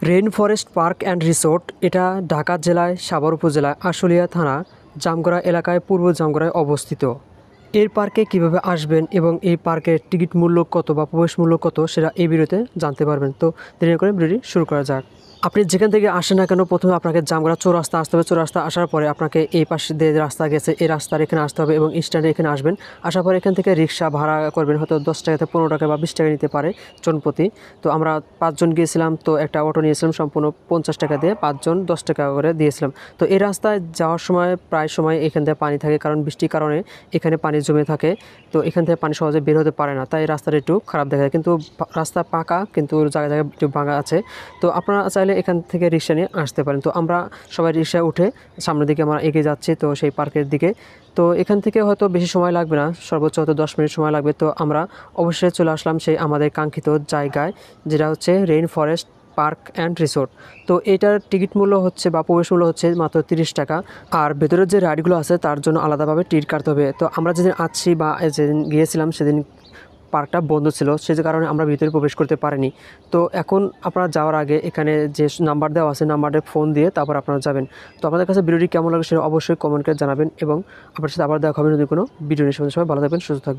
Rain forest park and resort এটা ঢাকা জেলায় সাভার উপজেলায় আশুলিয়া থানা জামগড়া এলাকায় পূর্ব জামগড়ায় অবস্থিত। এর পার্কে কিভাবে আসবেন এবং এই পার্কের টিকিট মূল্য কত বা প্রবেশ মূল্য কত সেটা এই ভিডিওতে জানতে পারবেন। তো দেরি না করে ভিডিওটি শুরু করা যাক। আপনি যেখান থেকে আসেন না কেন প্রথমে আপনাকে জামগড়া চৌরাস্তা আসতে হবে। চৌরাস্তা আসার পরে আপনাকে এই পাশে দিয়ে রাস্তা গেছে এই রাস্তার এখানে আসতে হবে এবং স্ট্যান্ডে এখানে আসবেন। আসার পরে এখান থেকে রিক্সা ভাড়া করবেন, হয়তো 10 টাকা থেকে 15 টাকা বা 20 টাকা নিতে পারে জনপ্রতি। তো আমরা 5 জন গিয়েছিলাম, তো একটা অটো নিয়েছিলাম সম্পূর্ণ 50 টাকা দিয়ে, 5 জন 10 টাকা করে দিয়েছিলাম। তো এই রাস্তায় যাওয়ার সময় প্রায় সময় এখান থেকে পানি থাকে, কারণ বৃষ্টির কারণে এখানে পানি জমে থাকে। তো এখান থেকে পানি সহজে বের হতে পারে না, তাই রাস্তাটা একটু খারাপ দেখা যায়। কিন্তু রাস্তা পাকা, কিন্তু জায়গায় জায়গায় একটু ভাঙা আছে। তো আপনারা চাইলে এখান থেকে রিক্সা নিয়ে আসতে পারেন। তো আমরা সবাই রিক্সায় উঠে সামনের দিকে আমরা এগিয়ে যাচ্ছি, তো সেই পার্কের দিকে। তো এখান থেকে হয়তো বেশি সময় লাগবে না, সর্বোচ্চ হয়তো 10 মিনিট সময় লাগবে। তো আমরা অবশ্যই চলে আসলাম সেই আমাদের কাঙ্ক্ষিত জায়গায়, যেটা হচ্ছে rain forest park and resort. তো এটার টিকিট মূল্য হচ্ছে বা প্রবেশ মূল্য হচ্ছে মাত্র 30 টাকা। আর ভেতরের যে রাইডগুলো আছে তার জন্য আলাদাভাবে টিকিট কাটতে হবে। তো আমরা যেদিন আসছি বা যেদিন গিয়েছিলাম সেদিন পার্কটা বন্ধ ছিল, সেই কারণে আমরা ভিতরে প্রবেশ করতে পারিনি। তো এখন আপনারা যাওয়ার আগে এখানে যে নাম্বার দেওয়া আছে নাম্বারে ফোন দিয়ে তারপর আপনারা যাবেন। তো আপনাদের কাছে ভিডিওটি কেমন লাগে সেটা অবশ্যই কমেন্ট করে জানাবেন এবং আপনার সাথে আবার দেখা হবে নতুন কোনো ভিডিও নিয়ে। সবাই ভালো থাকবেন, সুস্থ থাকবেন।